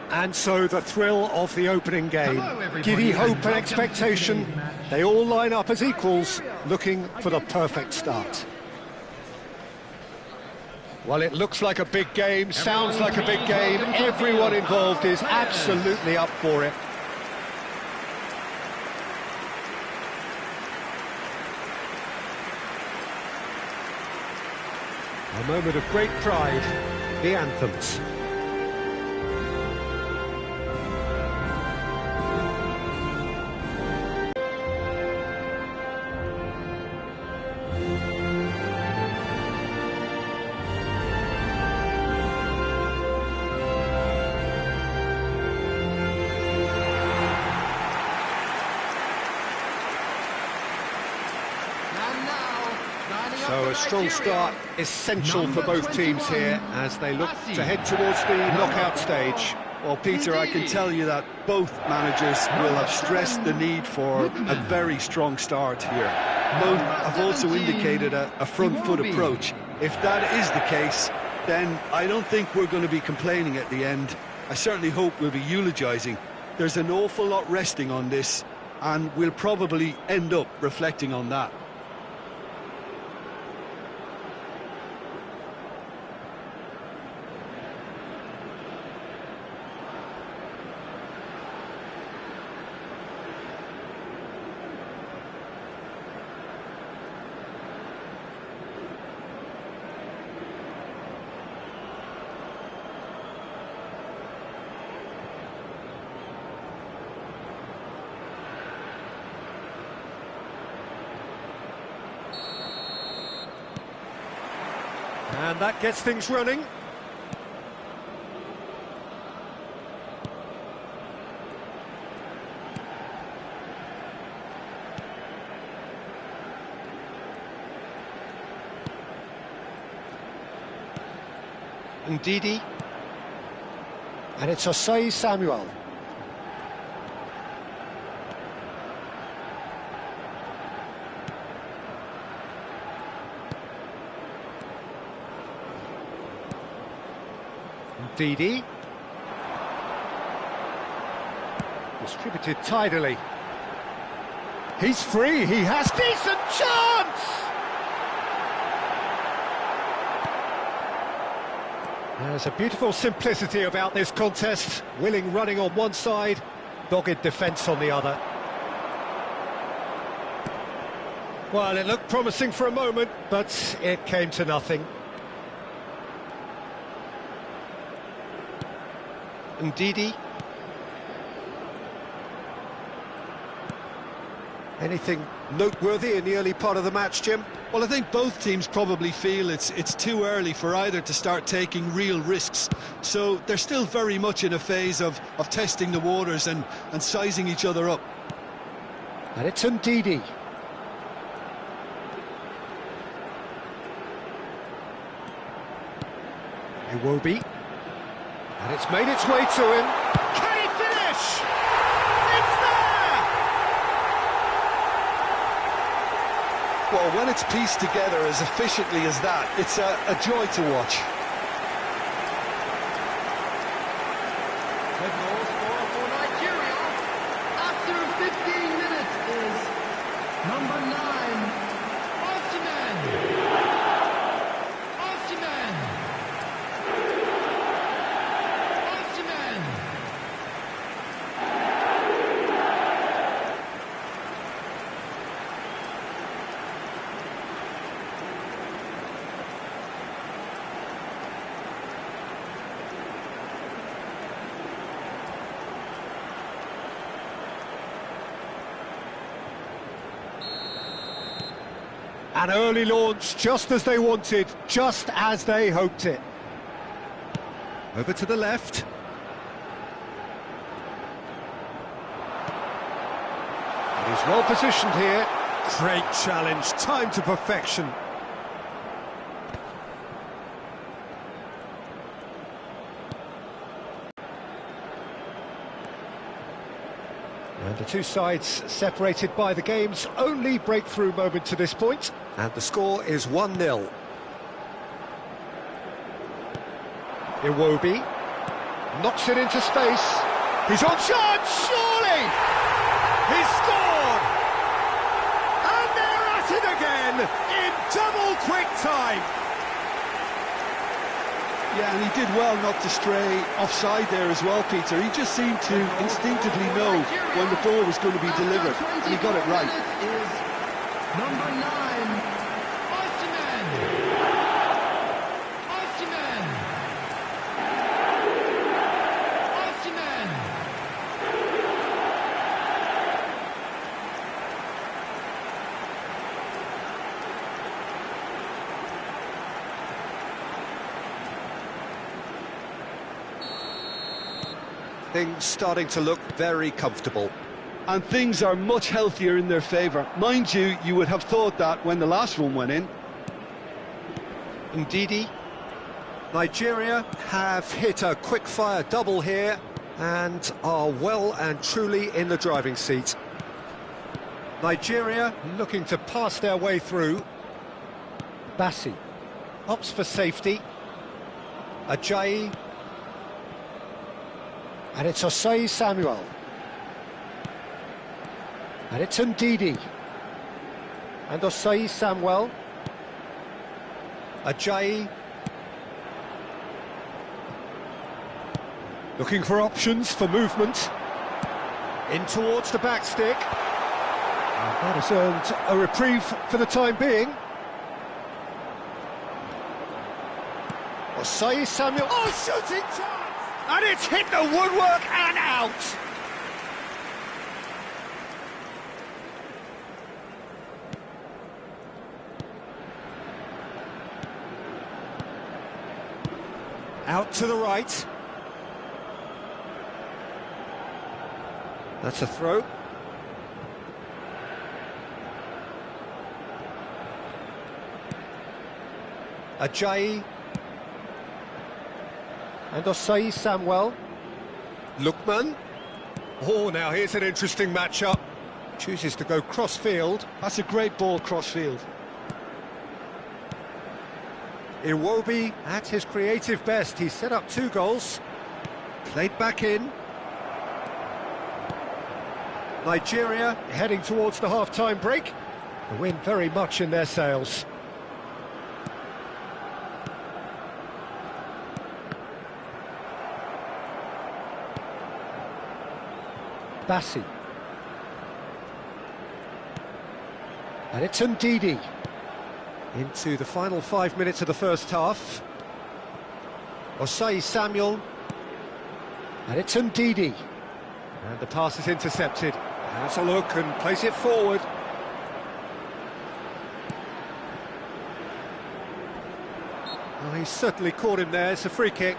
And so the thrill of the opening game. Giddy hope and expectation. They all line up as equals, looking for the perfect start. Well, it looks like a big game, sounds like a big game. Everyone involved is absolutely up for it. A moment of great pride, the anthems. So a strong start essential for both teams here as they look to head towards the knockout stage. Well, Peter, I can tell you that both managers will have stressed the need for a very strong start here. Both have also indicated a front foot approach. If that is the case, then I don't think we're going to be complaining at the end. I certainly hope we'll be eulogising. There's an awful lot resting on this, and we'll probably end up reflecting on that. And that gets things running. Ndidi. And it's Osei Samuel. Ndidi. Distributed tidily. He's free, he has decent chance! There's a beautiful simplicity about this contest. Willing running on one side, dogged defence on the other. Well, it looked promising for a moment, but it came to nothing. Ndidi. Anything noteworthy in the early part of the match, Jim? Well, I think both teams probably feel it's too early for either to start taking real risks. So they're still very much in a phase of testing the waters and sizing each other up. And it's Ndidi. Iwobi. And it's made its way to him. Can he finish? It's there! Well, when it's pieced together as efficiently as that, it's a joy to watch. Good An early launch, just as they wanted, just as they hoped it. Over to the left. And he's well positioned here. Great challenge, time to perfection. And the two sides separated by the game's only breakthrough moment to this point. And the score is 1-0. Iwobi knocks it into space. He's on charge, surely! He's scored! And they're at it again in double quick time. Yeah, and he did well not to stray offside there as well, Peter. He just seemed to instinctively know when the ball was going to be delivered, and he got it right. Number 9, Things starting to look very comfortable. And things are much healthier in their favour. Mind you, you would have thought that when the last one went in. Ndidi. Nigeria have hit a quick-fire double here and are well and truly in the driving seat. Nigeria looking to pass their way through. Bassi opts for safety. Ajayi. And it's Osei Samuel. And it's Ndidi. And Osei Samuel. Ajayi. Looking for options for movement. In towards the back stick. And that has earned a reprieve for the time being. Osei Samuel. Oh, shooting chance! And it's hit the woodwork and out! Out to the right. That's a throw. Ajayi. And Osei Samuel. Lookman. Oh, now here's an interesting matchup. Chooses to go cross-field. That's a great ball cross-field. Iwobi at his creative best. He set up 2 goals. Played back in. Nigeria heading towards the half-time break. The wind very much in their sails. Bassi. And it's Ndidi. Into the final 5 minutes of the first half. Osei Samuel. And it's Ndidi. And the pass is intercepted. Has a look and plays it forward. Oh, he certainly caught him there. It's a free kick.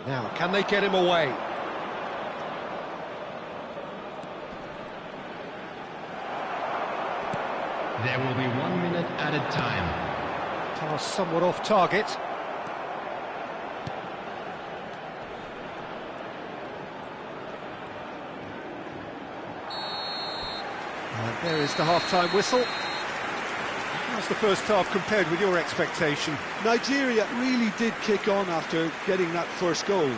Now, can they get him away? There will be 1 minute added time. Pass somewhat off target. And there is the half-time whistle. How's the first half compared with your expectation? Nigeria really did kick on after getting that first goal.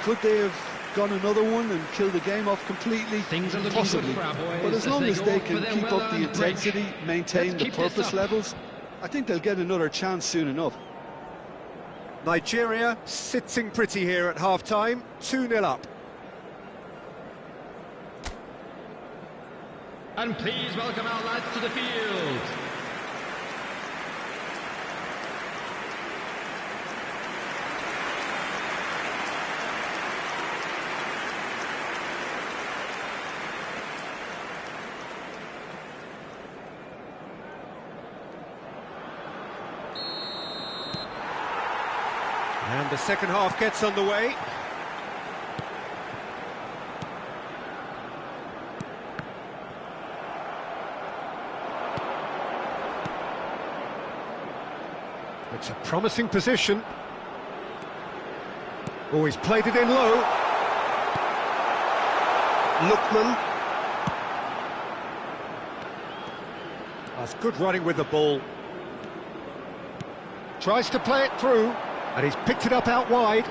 Could they have gone another one and killed the game off completely? Things are looking Possibly. good for our boys But as long as they go can for their keep up the well-earned break. intensity, maintain Let's the keep this purpose up. levels, I think they'll get another chance soon enough. Nigeria sitting pretty here at half-time, 2-0 up. And please welcome our lads to the field. And the second half gets underway. It's a promising position. Oh, he's played it in low. Lookman. That's good running with the ball. Tries to play it through, and he's picked it up out wide.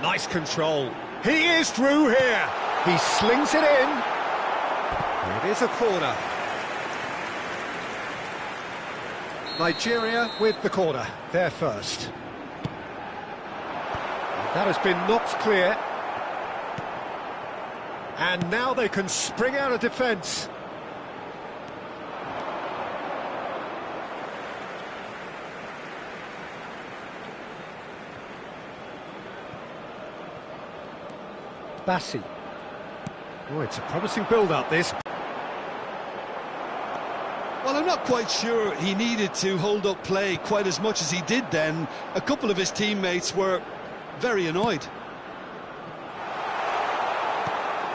Nice control. He is through here. He slings it in. It is a corner. Nigeria with the corner, there first. That has been knocked clear. And now they can spring out of defence. Bassi. Oh, it's a promising build-up, this. Well, I'm not quite sure he needed to hold up play quite as much as he did then. A couple of his teammates were very annoyed.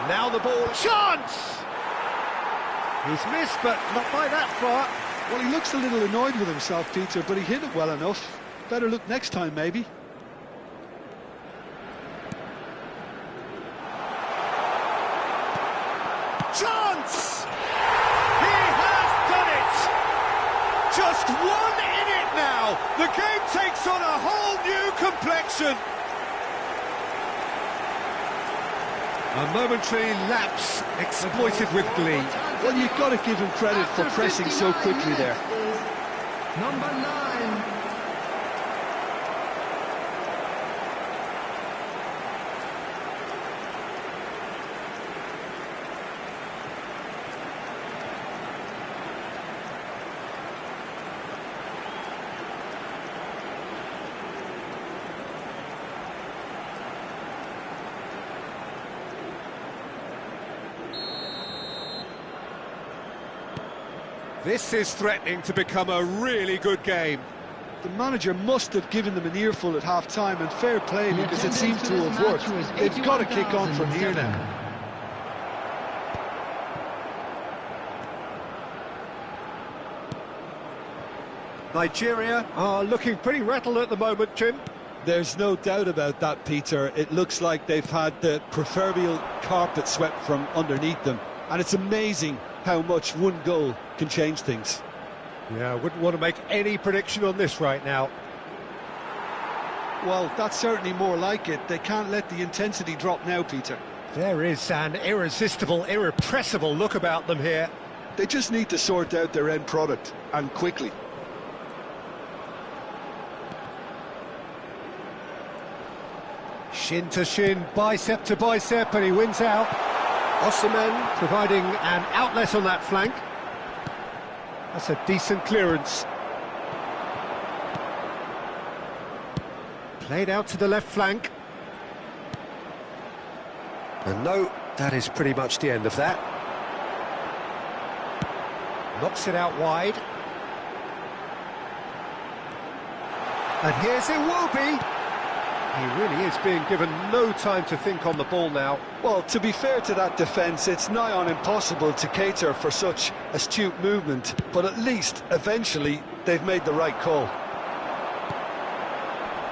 Now the ball, chance! He's missed, but not by that far. Well, he looks a little annoyed with himself, Peter, but he hit it well enough. Better look next time, maybe. Chance! He has done it! Just one in it now! The game takes on a whole new complexion! A momentary lapse exploited with glee. Well, you've got to give him credit for pressing so quickly there. Number 9. This is threatening to become a really good game. The manager must have given them an earful at half-time, and fair play, because it seems to have worked. They've got to kick on from here now. Nigeria are looking pretty rattled at the moment, Jim. There's no doubt about that, Peter. It looks like they've had the proverbial carpet swept from underneath them, and it's amazing how much one goal can change things. Yeah, I wouldn't want to make any prediction on this right now. Well, that's certainly more like it. They can't let the intensity drop now, Peter. There is an irresistible, irrepressible look about them here. They just need to sort out their end product, and quickly. Shin to shin, bicep to bicep, and he wins out. Osimhen providing an outlet on that flank. That's a decent clearance. Played out to the left flank. And no, that is pretty much the end of that. Knocks it out wide. And here's Iwobi. He really is being given no time to think on the ball now. Well, to be fair to that defence, it's nigh on impossible to cater for such astute movement, but at least, eventually, they've made the right call.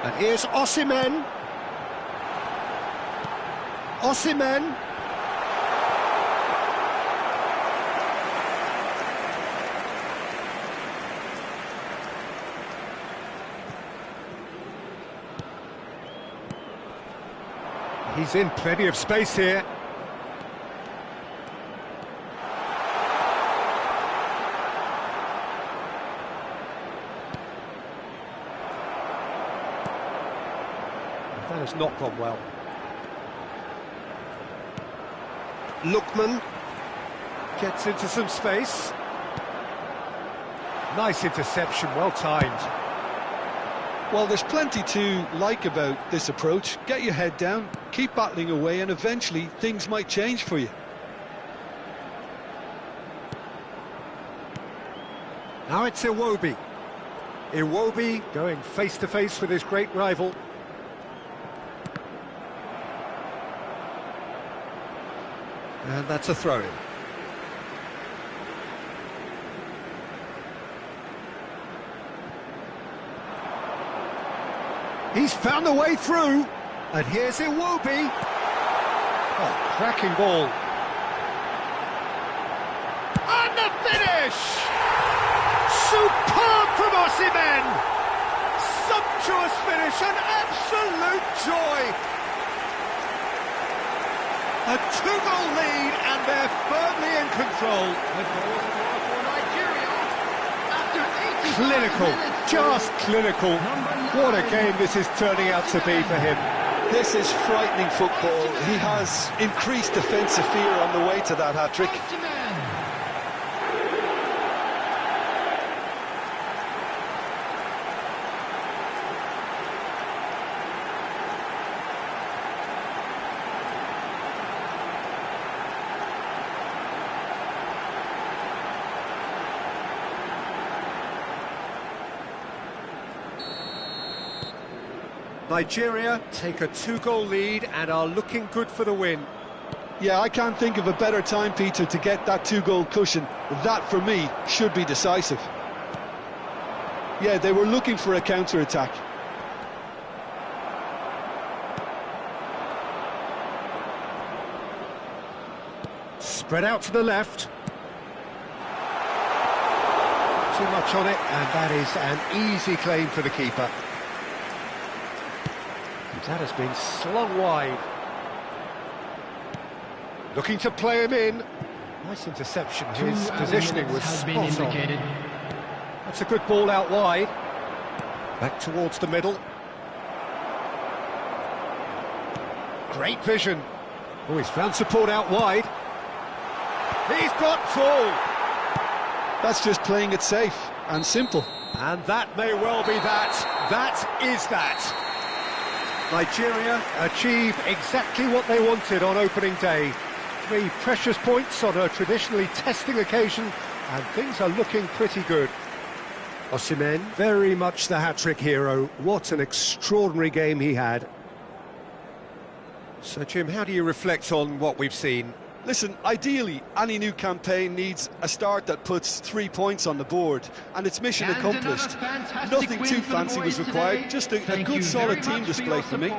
And here's Osimhen. Osimhen. He's in plenty of space here. That has not gone well. Lookman. Gets into some space. Nice interception, well timed. Well, there's plenty to like about this approach. Get your head down, keep battling away, and eventually things might change for you. Now it's Iwobi. Iwobi going face-to-face with his great rival. And that's a throw-in. He's found a way through, and here's Iwobi. Oh, cracking ball. And the finish! Superb from Osimhen! Sumptuous finish, an absolute joy! A two-goal lead, and they're firmly in control. Clinical, just clinical. What a game this is turning out to be for him. This is frightening football. He has increased defensive fear on the way to that hat-trick. Nigeria take a two-goal lead and are looking good for the win. Yeah, I can't think of a better time, Peter, to get that two-goal cushion. That, for me, should be decisive. Yeah, they were looking for a counter-attack. Spread out to the left. Too much on it, and that is an easy claim for the keeper. That has been slung wide. Looking to play him in. Nice interception. His positioning was spot on. That's a good ball out wide. Back towards the middle. Great vision. Oh, he's found support out wide. He's got full. That's just playing it safe and simple. And that may well be that. That is that. Nigeria achieve exactly what they wanted on opening day. 3 precious points on a traditionally testing occasion, and things are looking pretty good. Osimhen, very much the hat-trick hero. What an extraordinary game he had. So, Jim, how do you reflect on what we've seen? Listen, ideally, any new campaign needs a start that puts 3 points on the board, and it's mission accomplished. Nothing too fancy was required, just a good, solid team display for me.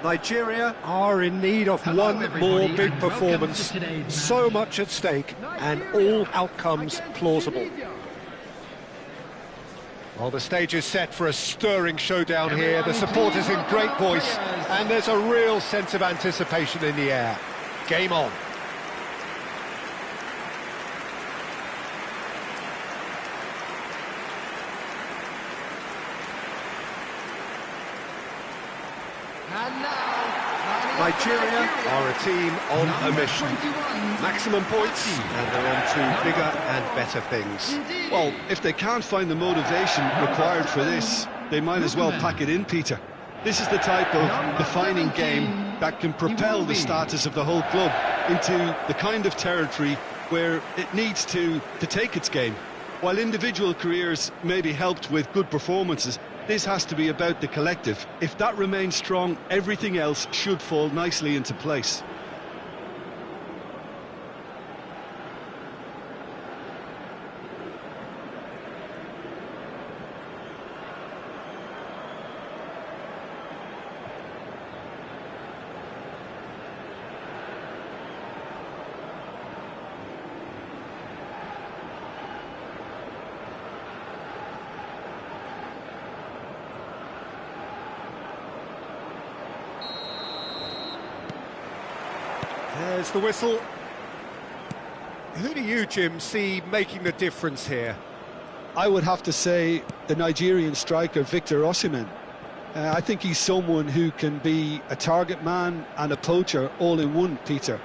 Nigeria are in need of one more big performance. So much at stake, and all outcomes plausible. Well, the stage is set for a stirring showdown here. The supporters in great voice, and there's a real sense of anticipation in the air. Game on. Nigeria are a team on a mission. Maximum points, and they're on to bigger and better things. Well, if they can't find the motivation required for this, they might as well pack it in, Peter. This is the type of defining game that can propel the status of the whole club into the kind of territory where it needs to take its game. While individual careers may be helped with good performances, this has to be about the collective. If that remains strong, everything else should fall nicely into place. There's the whistle. Who do you, Jim, see making the difference here? I would have to say the Nigerian striker Victor Osimhen. I think he's someone who can be a target man and a poacher all in one, Peter.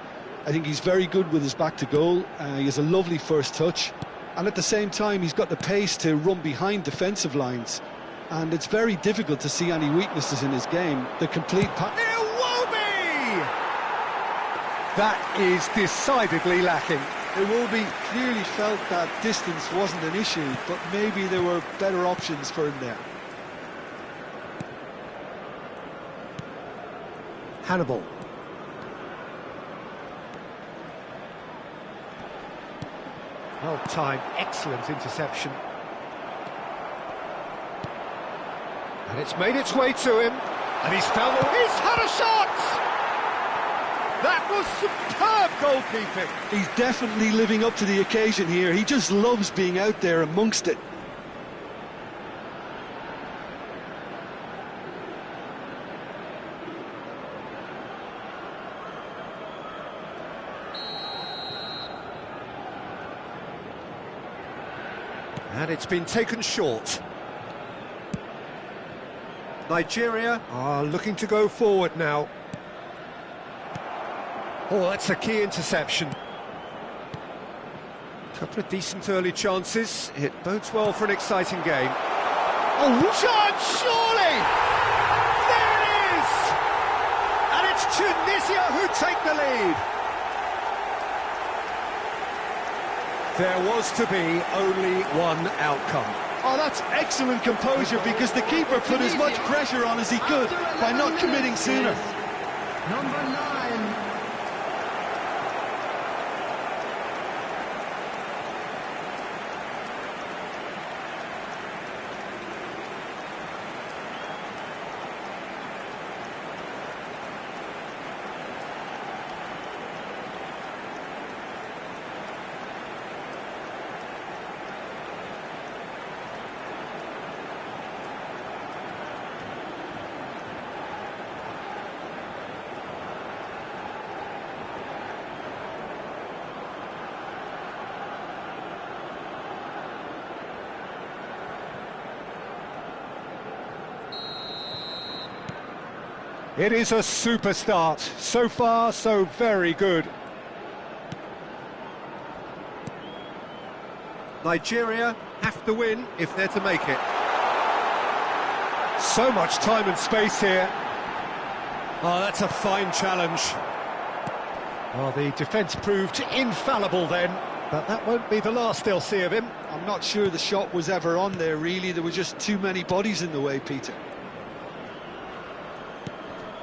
I think he's very good with his back to goal. He has a lovely first touch, and at the same time he's got the pace to run behind defensive lines, and it's very difficult to see any weaknesses in his game. The complete That is decidedly lacking. Iwobi clearly felt that distance wasn't an issue, but maybe there were better options for him there. Hannibal. Well timed, excellent interception. And it's made its way to him, and he's had a shot! That was superb goalkeeping. He's definitely living up to the occasion here. He just loves being out there amongst it. And it's been taken short. Nigeria are looking to go forward now. Oh, that's a key interception. Couple of decent early chances. It bodes well for an exciting game. Oh, chance, surely! There it is! And it's Tunisia who take the lead. There was to be only one outcome. Oh, that's excellent composure, because the keeper put as much pressure on as he could by not committing sooner. Number 9. It is a super start. So far, so very good. Nigeria have to win if they're to make it. So much time and space here. Oh, that's a fine challenge. Well, the defence proved infallible then, but that won't be the last they'll see of him. I'm not sure the shot was ever on there, really. There were just too many bodies in the way, Peter.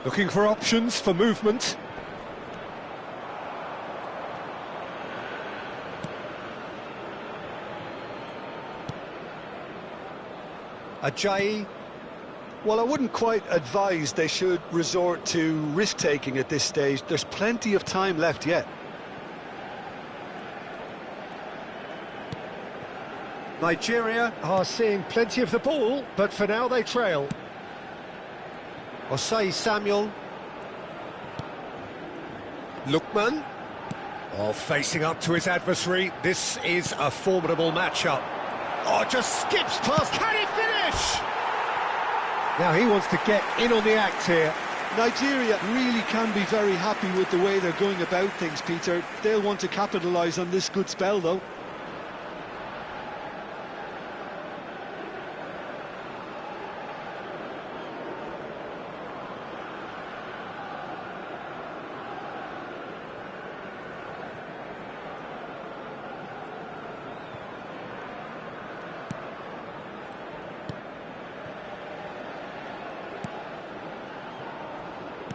Looking for options for movement. Ajayi. Well, I wouldn't quite advise they should resort to risk-taking at this stage. There's plenty of time left yet. Nigeria are seeing plenty of the ball, but for now they trail. Osei Samuel. Lookman. Oh, facing up to his adversary. This is a formidable matchup. Oh, just skips past. Can he finish? Now he wants to get in on the act here. Nigeria really can be very happy with the way they're going about things, Peter. They'll want to capitalise on this good spell, though.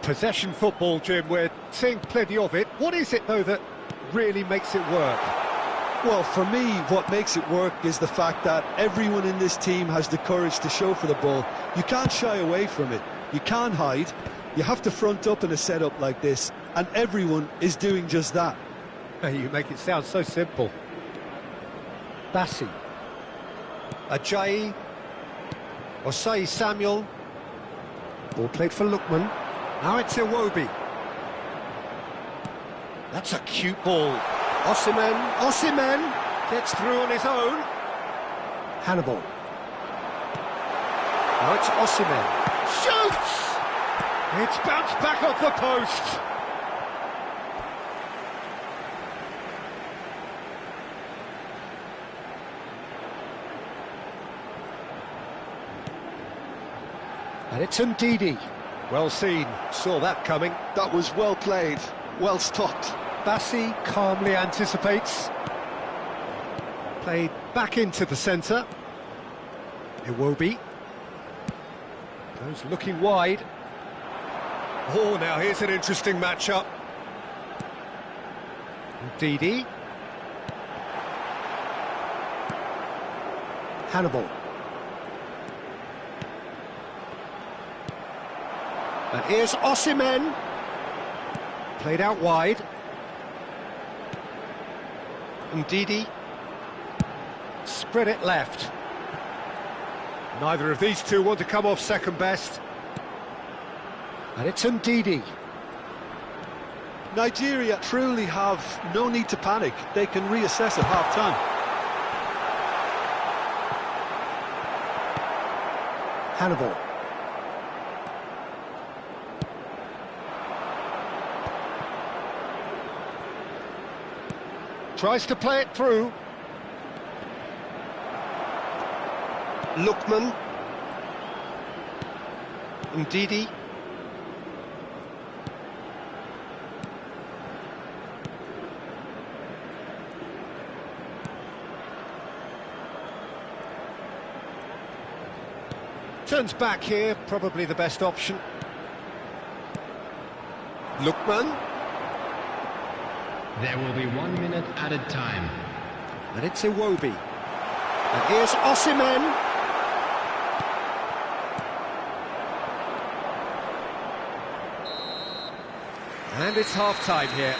Possession football, Jim, we're seeing plenty of it. What is it, though, that really makes it work? Well, for me, what makes it work is the fact that everyone in this team has the courage to show for the ball. You can't shy away from it. You can't hide. You have to front up in a setup like this, and everyone is doing just that. You make it sound so simple. Bassi. Ajayi. Osei Samuel. Ball played for Lookman. Now it's Iwobi. That's a cute ball. Osimhen gets through on his own. Hannibal. Now it's Osimhen. Shoots! It's bounced back off the post. And it's Ndidi. Well seen, saw that coming. That was well played, well stopped. Bassi calmly anticipates. Played back into the centre. Iwobi. Goes looking wide. Oh, now here's an interesting matchup. Ndidi. Hannibal. And here's Osimhen. Played out wide. Ndidi. Spread it left. Neither of these two want to come off second best. And it's Ndidi. Nigeria truly have no need to panic. They can reassess at half-time. Hannibal. Tries to play it through. Lookman. Ndidi. Turns back here, probably the best option. Lookman. There will be 1 minute added time. And it's Iwobi. And here's Osimhen. And it's half-time here.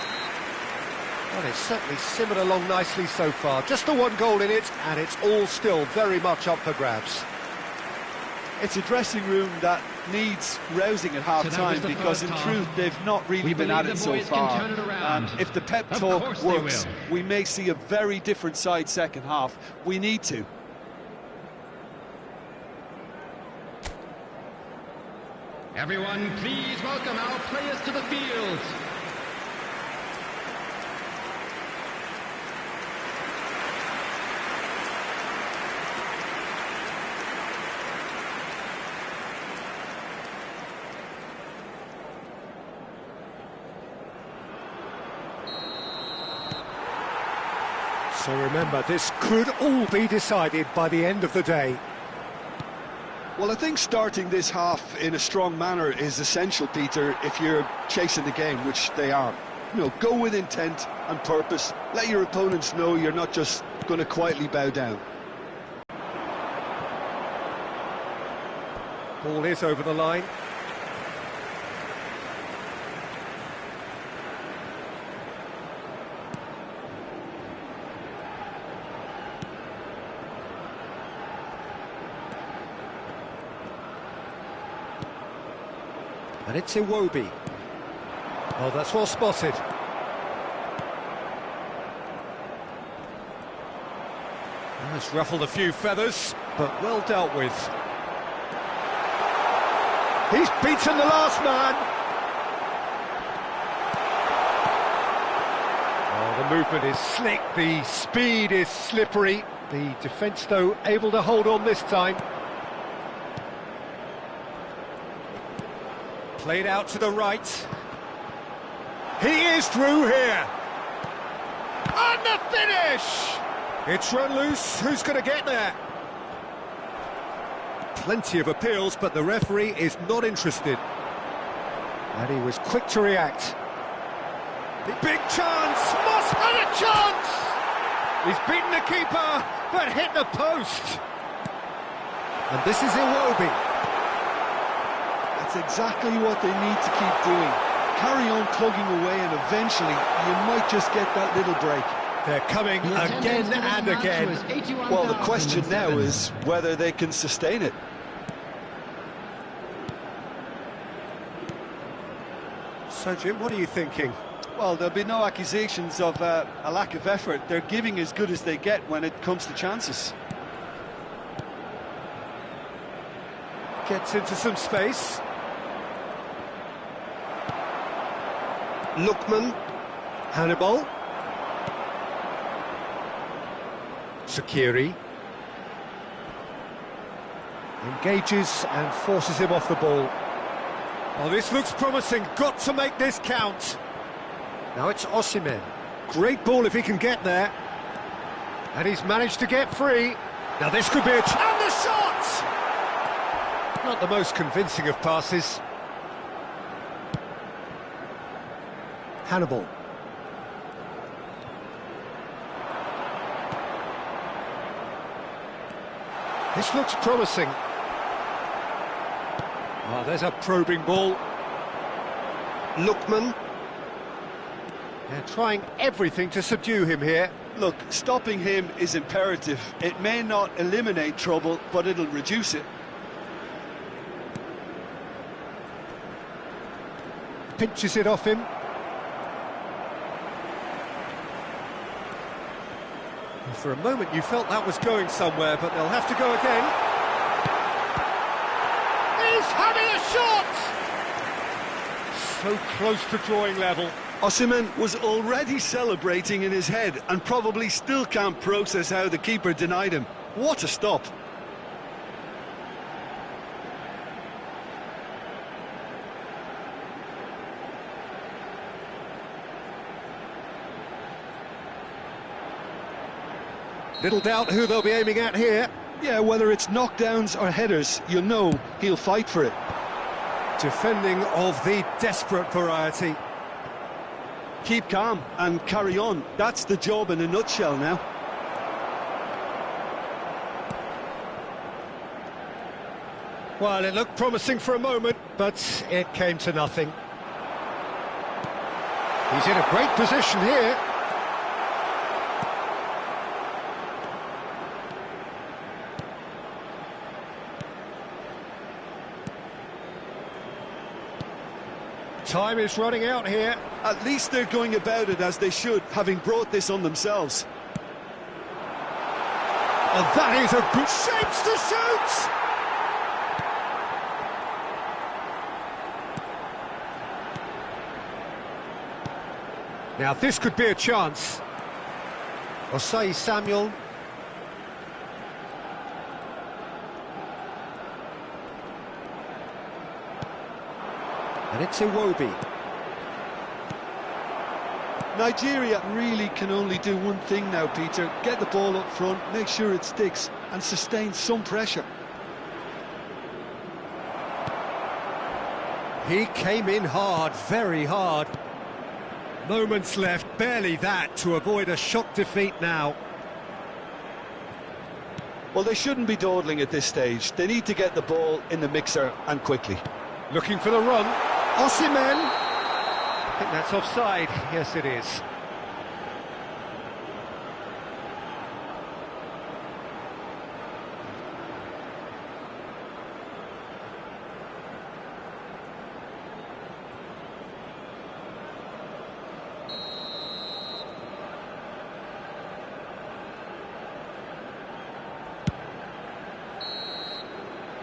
Well, it's certainly simmered along nicely so far. Just the one goal in it, and it's all still very much up for grabs. It's a dressing room that needs rousing at half-time because, in truth, they've not really been at it so far. And if the pep talk works, we may see a very different side second half. We need to. Everyone, please welcome our players to the field. So remember, this could all be decided by the end of the day. Well, I think starting this half in a strong manner is essential, Peter, if you're chasing the game, which they are. You know, go with intent and purpose. Let your opponents know you're not just going to quietly bow down. Ball is over the line. And it's Iwobi. Oh, that's well spotted. It's ruffled a few feathers, but well dealt with. He's beaten the last man. Oh, the movement is slick, the speed is slippery. The defence, though, able to hold on this time. Played out to the right. He is through here. And the finish! It's run loose. Who's going to get there? Plenty of appeals, but the referee is not interested. And he was quick to react. The big chance! Moss had a chance! He's beaten the keeper, but hit the post. And this is Iwobi. That's exactly what they need to keep doing. Carry on plugging away, and eventually you might just get that little break. They're coming again and again. Well, the question now is whether they can sustain it. So, Jim, what are you thinking? Well, there'll be no accusations of a lack of effort. They're giving as good as they get when it comes to chances. Gets into some space. Lookman. Hannibal. Sakiri. Engages and forces him off the ball. Oh, this looks promising. Got to make this count. Now it's Osimhen. Great ball if he can get there. And he's managed to get free. Now this could be a... And the shot! Not the most convincing of passes. Hannibal. This looks promising. Oh, there's a probing ball. Lookman. They're trying everything to subdue him here. Look, stopping him is imperative. It may not eliminate trouble, but it'll reduce it. Pinches it off him. For a moment you felt that was going somewhere, but they'll have to go again. He's having a shot! So close to drawing level. Osimhen was already celebrating in his head and probably still can't process how the keeper denied him. What a stop! Little doubt who they'll be aiming at here. Yeah, whether it's knockdowns or headers, you'll know he'll fight for it. Defending of the desperate variety. Keep calm and carry on. That's the job in a nutshell now. Well, it looked promising for a moment, but it came to nothing. He's in a great position here. Time is running out here. At least they're going about it as they should, having brought this on themselves. And that is a good shapes to shoot! Now this could be a chance. Osei Samuel. And it's Iwobi. Nigeria really can only do one thing now, Peter. Get the ball up front, make sure it sticks, and sustain some pressure. He came in hard, very hard. Moments left, barely that, to avoid a shock defeat now. Well, they shouldn't be dawdling at this stage. They need to get the ball in the mixer, and quickly. Looking for the run. Osimhen. I think that's offside. Yes, it is.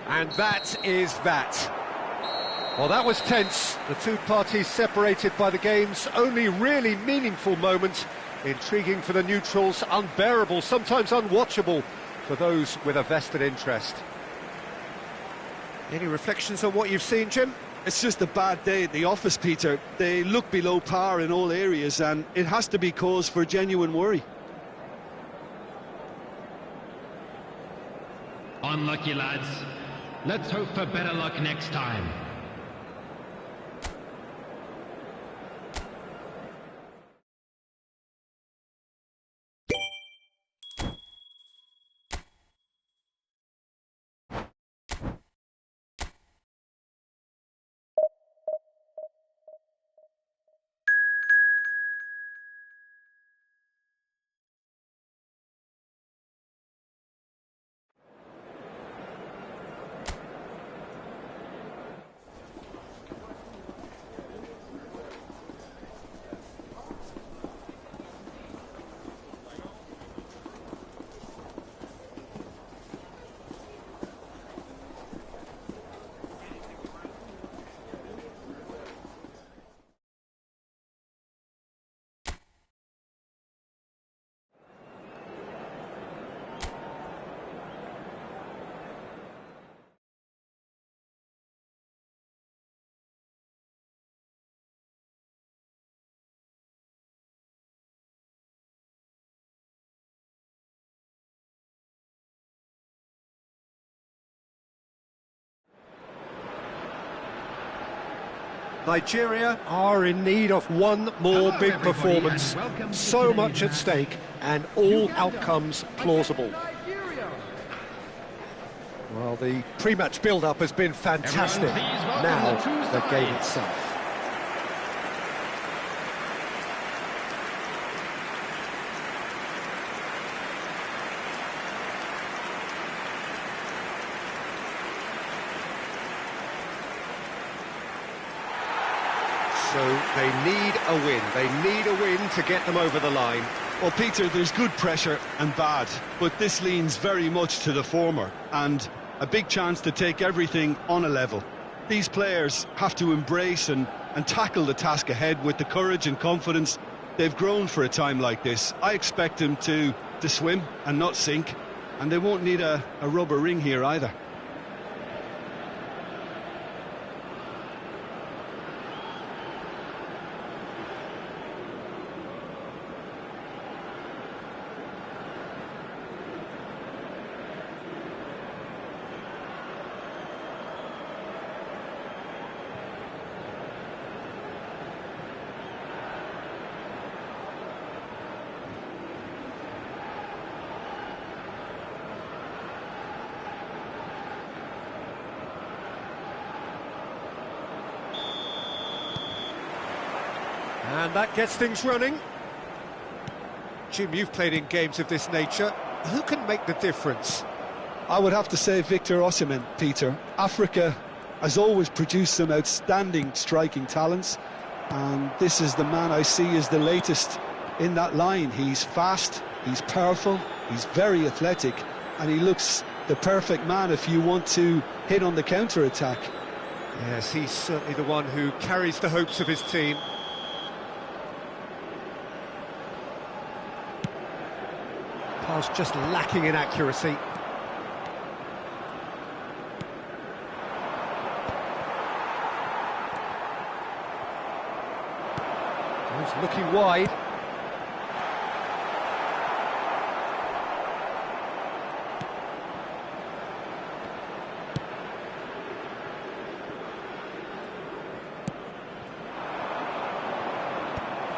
And that is that. Well, that was tense. The two parties separated by the game's only really meaningful moment. Intriguing for the neutrals, unbearable, sometimes unwatchable for those with a vested interest. Any reflections on what you've seen, Jim? It's just a bad day at the office, Peter. They look below par in all areas, and it has to be cause for genuine worry. Unlucky, lads. Let's hope for better luck next time. Nigeria are in need of one more Hello, big everybody, performance. and welcome to So today's much at match. stake and all outcomes plausible. Well, the pre-match build-up has been fantastic. Everyone, please welcome Now, the two the game sides. itself. So they need a win. They need a win to get them over the line. Well, Peter, there's good pressure and bad, but this leans very much to the former, and a big chance to take everything on a level. These players have to embrace and tackle the task ahead with the courage and confidence they've grown for a time like this. I expect them to swim and not sink, and they won't need a rubber ring here either. And that gets things running. Jim, you've played in games of this nature. Who can make the difference? I would have to say Victor Osimhen, Peter. Africa has always produced some outstanding striking talents, and this is the man I see as the latest in that line. He's fast, he's powerful, he's very athletic, and he looks the perfect man if you want to hit on the counter-attack. Yes, he's certainly the one who carries the hopes of his team. Pass just lacking in accuracy. He's looking wide.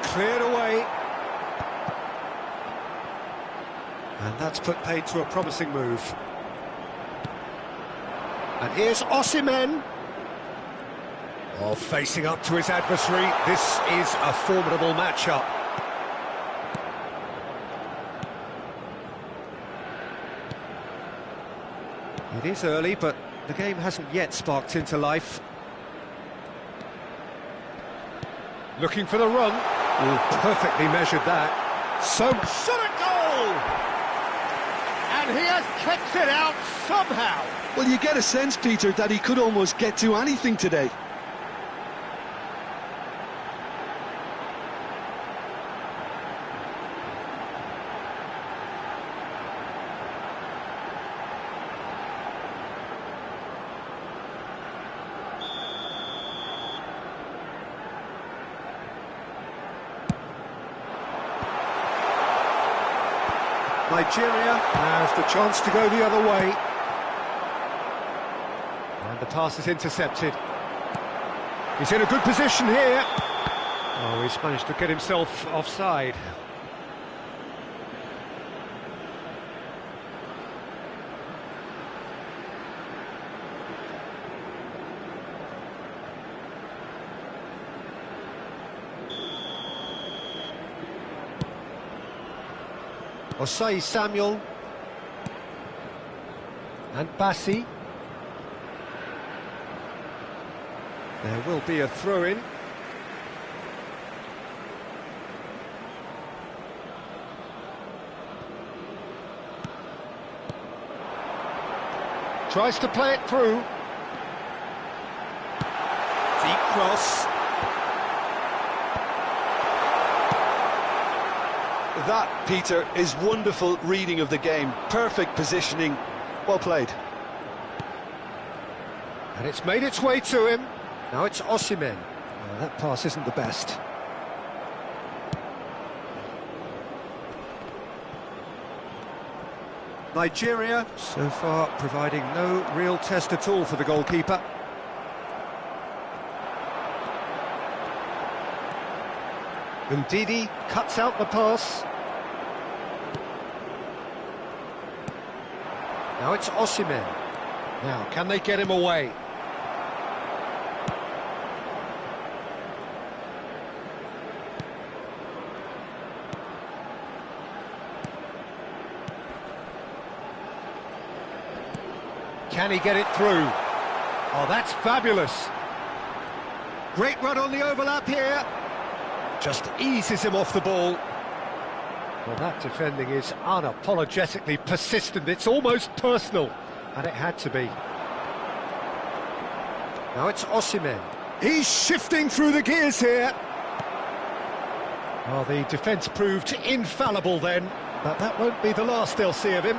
Cleared away. And that's put paid to a promising move. And here's Osimhen. Oh, facing up to his adversary. This is a formidable matchup. It is early, but the game hasn't yet sparked into life. Looking for the run. Oh, perfectly measured that. So shot a goal! And he has kept it out somehow. Well, you get a sense, Peter, that he could almost get to anything today. Nigeria has the chance to go the other way. And the pass is intercepted. He's in a good position here. Oh, he's managed to get himself offside. Osei Samuel and Bassi. There will be a throw-in. Tries to play it through. Deep cross. That, Peter, is wonderful reading of the game. Perfect positioning. Well played. And it's made its way to him. Now it's Osimhen. Well, that pass isn't the best. Nigeria, so far, providing no real test at all for the goalkeeper. Ndidi cuts out the pass. Now it's Osimhen. Now, can they get him away? Can he get it through? Oh, that's fabulous. Great run on the overlap here. Just eases him off the ball. Well, that defending is unapologetically persistent. It's almost personal, and it had to be. Now it's Osimhen. He's shifting through the gears here. Well, the defence proved infallible then, but that won't be the last they'll see of him.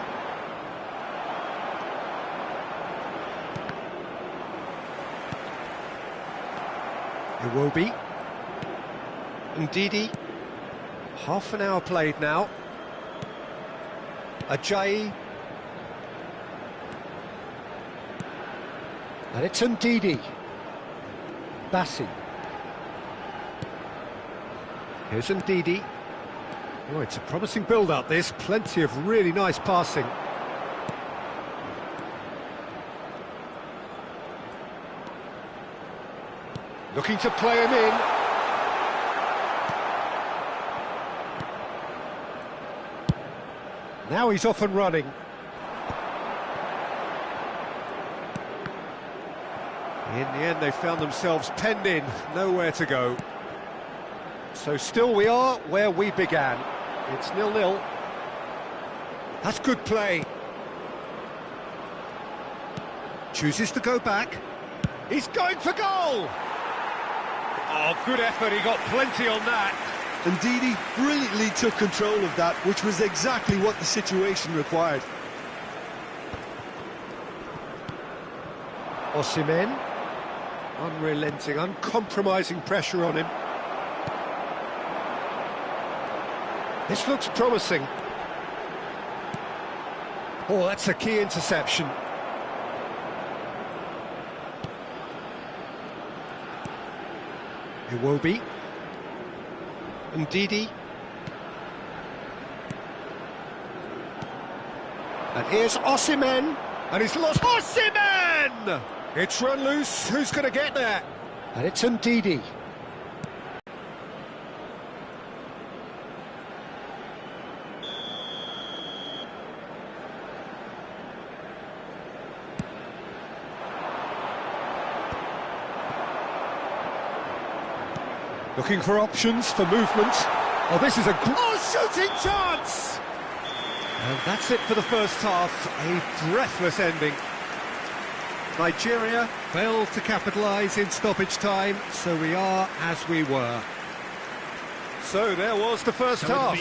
Iwobi. Ndidi. Half an hour played now. Ajayi. And it's Ndidi. Bassi. Here's Ndidi. Oh, it's a promising build-up, this. Plenty of really nice passing. Looking to play him in. Now he's off and running. In the end, they found themselves penned in, nowhere to go. So still we are where we began. It's 0-0. That's good play. Chooses to go back. He's going for goal! Oh, good effort, he got plenty on that. Ndidi brilliantly took control of that, which was exactly what the situation required. Osimhen. Unrelenting, uncompromising pressure on him. This looks promising. Oh, that's a key interception. Iwobi. Ndidi. And here's Osimhen. And he's lost. Osimhen! It's run loose. Who's going to get there? And it's Ndidi. Looking for options, for movement. Oh, this is a shooting chance! And that's it for the first half. A breathless ending. Nigeria failed to capitalise in stoppage time, so we are as we were. So there was the first half.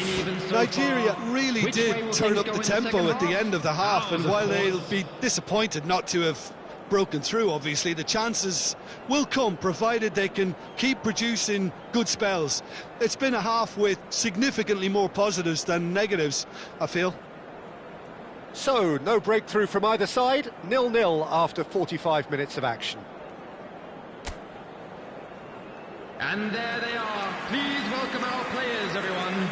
Nigeria really did turn up the tempo at the end of the half, and while they'll be disappointed not to have broken through, obviously, the chances will come, provided they can keep producing good spells. It's been a half with significantly more positives than negatives, I feel. So, no breakthrough from either side, 0-0 after 45 minutes of action. And there they are. Please welcome our players, everyone.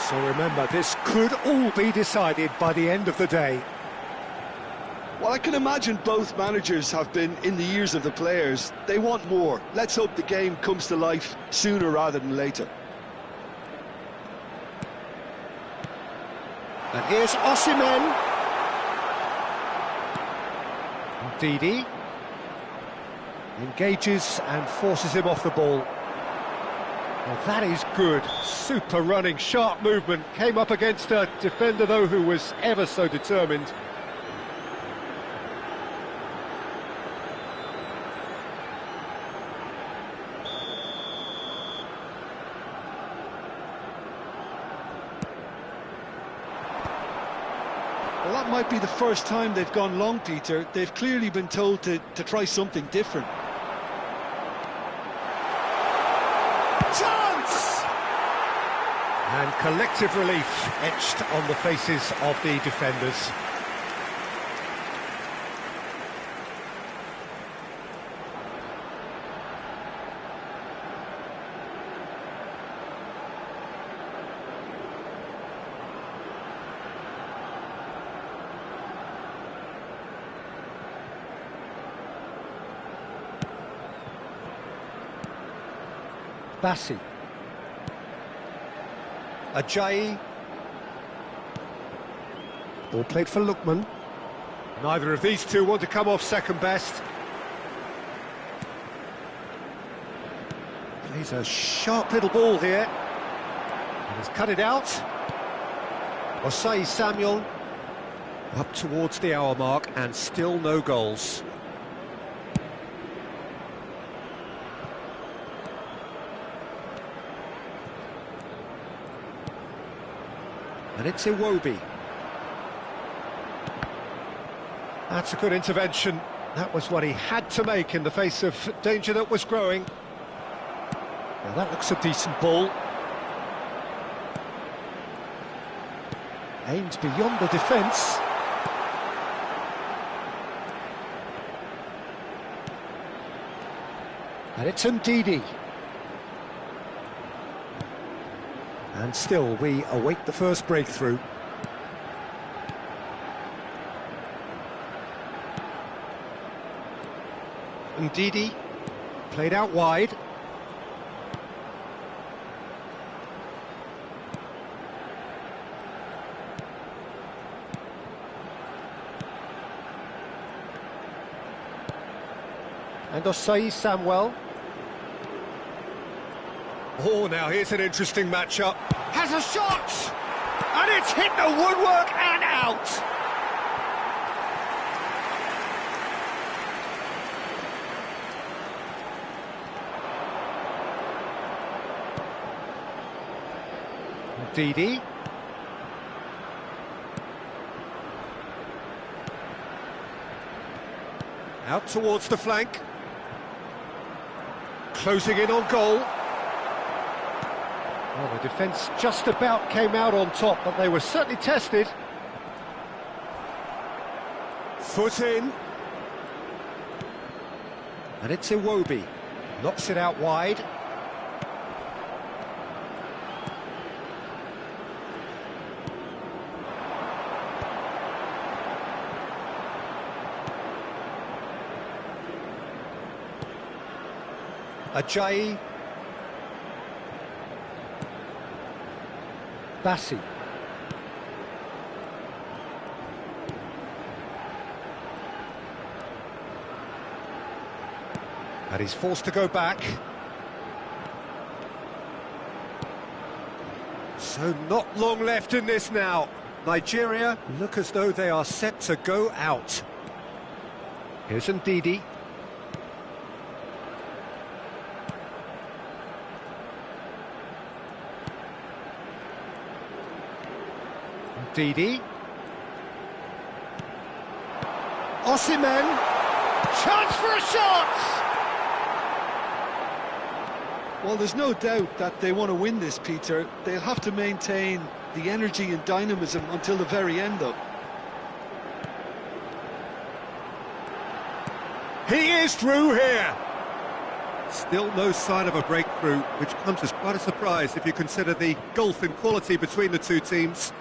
So remember, this could all be decided by the end of the day. Well, I can imagine both managers have been in the ears of the players. They want more. Let's hope the game comes to life sooner rather than later. And here's Osimhen. Ndidi engages and forces him off the ball. Well, that is good. Super running, sharp movement. Came up against a defender, though, who was ever so determined. Well, that might be the first time they've gone long, Peter. They've clearly been told to try something different. And collective relief etched on the faces of the defenders. Bassi. Ajayi. Ball played for Lookman. Neither of these two want to come off second best. Plays a sharp little ball here. And he's cut it out. Osei Samuel. Up towards the hour mark and still no goals. And it's Iwobi. That's a good intervention. That was what he had to make in the face of danger that was growing. Now that looks a decent ball. Aimed beyond the defence. And it's Ndidi. And still, we await the first breakthrough. Ndidi, played out wide. And Osei Samuel. Oh, now here's an interesting matchup. Has a shot! And it's hit the woodwork and out! Ndidi. Out towards the flank. Closing in on goal. Well, the defence just about came out on top, but they were certainly tested. Foot in. And it's Iwobi. Knocks it out wide. Ajayi. Bassi. And he's forced to go back. So not long left in this now. Nigeria look as though they are set to go out. Here's Ndidi. Ndidi. Osimhen. Chance for a shot! Well, there's no doubt that they want to win this, Peter. They'll have to maintain the energy and dynamism until the very end, though. He is through here! Still no sign of a breakthrough, which comes as quite a surprise if you consider the gulf in quality between the two teams.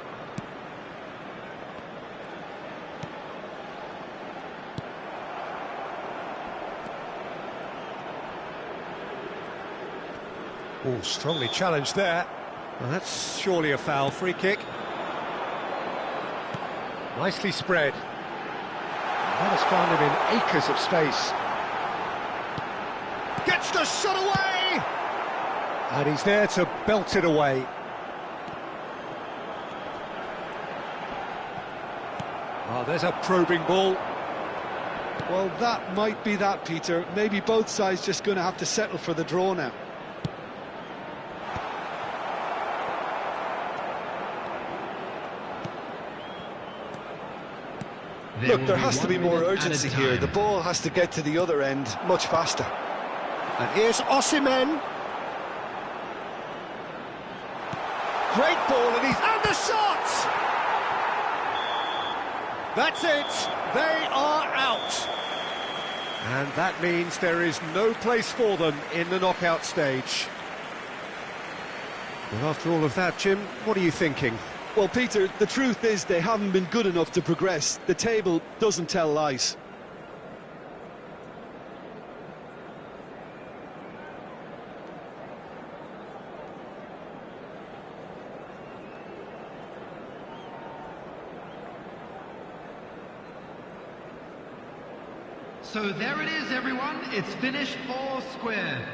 Oh, strongly challenged there. Well, that's surely a foul. Free kick. Nicely spread. That has found him in acres of space. Gets the shot away! And he's there to belt it away. Oh, there's a probing ball. Well, that might be that, Peter. Maybe both sides just going to have to settle for the draw now. Look, there has to be more urgency here. The ball has to get to the other end much faster. And here's Osimhen. great ball, and the shot! That's it, they are out. And that means there is no place for them in the knockout stage. Well, after all of that, Jim, what are you thinking? Well, Peter, the truth is they haven't been good enough to progress. The table doesn't tell lies. So there it is, everyone. It's finished four square.